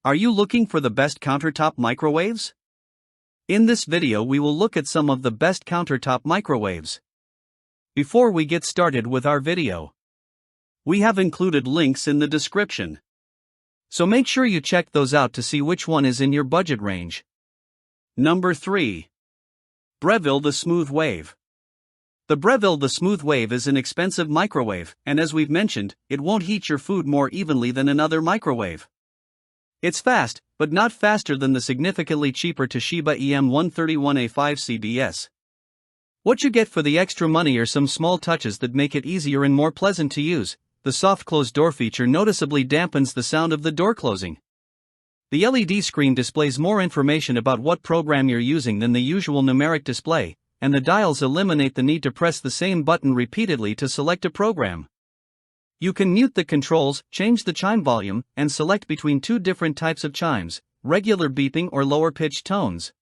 Are you looking for the best countertop microwaves? In this video we will look at some of the best countertop microwaves. Before we get started with our video, we have included links in the description. So make sure you check those out to see which one is in your budget range. Number 3. Breville the Smooth Wave. The Breville the Smooth Wave is an expensive microwave, and as we've mentioned, it won't heat your food more evenly than another microwave. It's fast, but not faster than the significantly cheaper Toshiba EM131A5C-BS. What you get for the extra money are some small touches that make it easier and more pleasant to use. The soft close door feature noticeably dampens the sound of the door closing. The LED screen displays more information about what program you're using than the usual numeric display, and the dials eliminate the need to press the same button repeatedly to select a program. You can mute the controls, change the chime volume, and select between two different types of chimes, regular beeping or lower-pitched tones.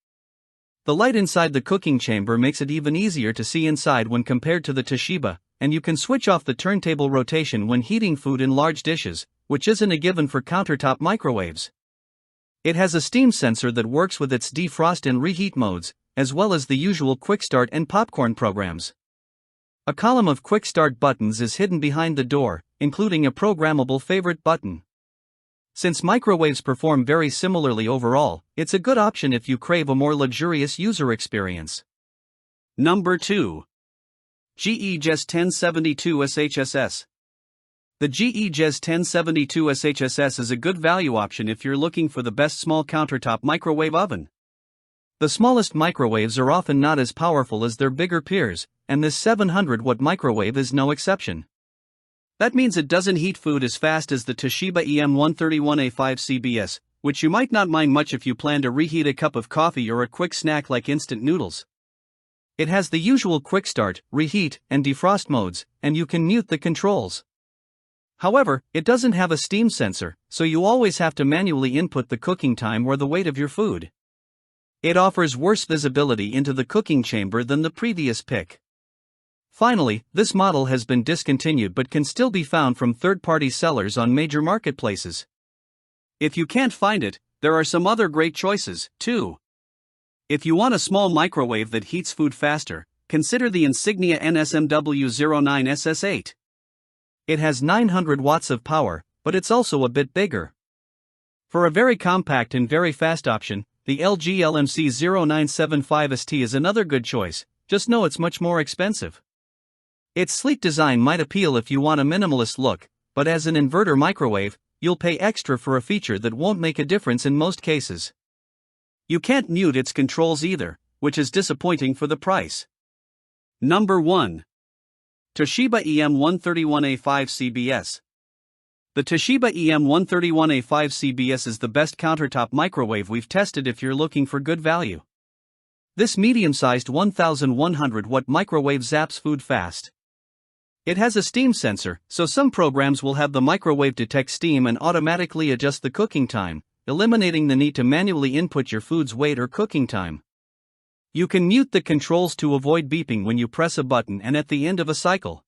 The light inside the cooking chamber makes it even easier to see inside when compared to the Toshiba, and you can switch off the turntable rotation when heating food in large dishes, which isn't a given for countertop microwaves. It has a steam sensor that works with its defrost and reheat modes, as well as the usual quick start and popcorn programs. A column of quick start buttons is hidden behind the door, including a programmable favorite button. Since microwaves perform very similarly overall, it's a good option if you crave a more luxurious user experience. Number 2. GE GES 1072 SHSS. The GE GES 1072 SHSS is a good value option if you're looking for the best small countertop microwave oven. The smallest microwaves are often not as powerful as their bigger peers, and this 700-watt microwave is no exception. That means it doesn't heat food as fast as the Toshiba EM131A5C-BS, which you might not mind much if you plan to reheat a cup of coffee or a quick snack like instant noodles. It has the usual quick start, reheat, and defrost modes, and you can mute the controls. However, it doesn't have a steam sensor, so you always have to manually input the cooking time or the weight of your food. It offers worse visibility into the cooking chamber than the previous pick. Finally, this model has been discontinued but can still be found from third-party sellers on major marketplaces. If you can't find it, there are some other great choices, too. If you want a small microwave that heats food faster, consider the Insignia NSMW09SS8. It has 900 watts of power, but it's also a bit bigger. For a very compact and very fast option, the LG LMC0975ST is another good choice, just know it's much more expensive. Its sleek design might appeal if you want a minimalist look, but as an inverter microwave, you'll pay extra for a feature that won't make a difference in most cases. You can't mute its controls either, which is disappointing for the price. Number 1. Toshiba EM131A5C-BS. The Toshiba EM131A5C-BS is the best countertop microwave we've tested if you're looking for good value. This medium-sized 1100-watt microwave zaps food fast. It has a steam sensor, so some programs will have the microwave detect steam and automatically adjust the cooking time, eliminating the need to manually input your food's weight or cooking time. You can mute the controls to avoid beeping when you press a button and at the end of a cycle.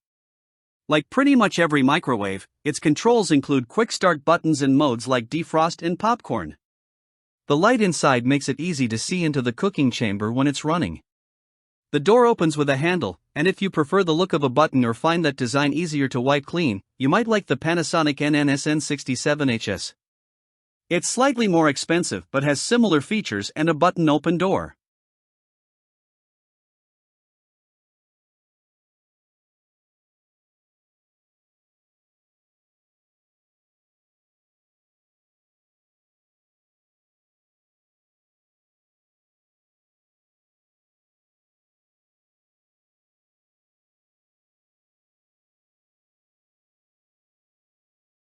Like pretty much every microwave, its controls include quick start buttons and modes like defrost and popcorn. The light inside makes it easy to see into the cooking chamber when it's running. The door opens with a handle, and if you prefer the look of a button or find that design easier to wipe clean, you might like the Panasonic NNSN67HS. It's slightly more expensive but has similar features and a button open door.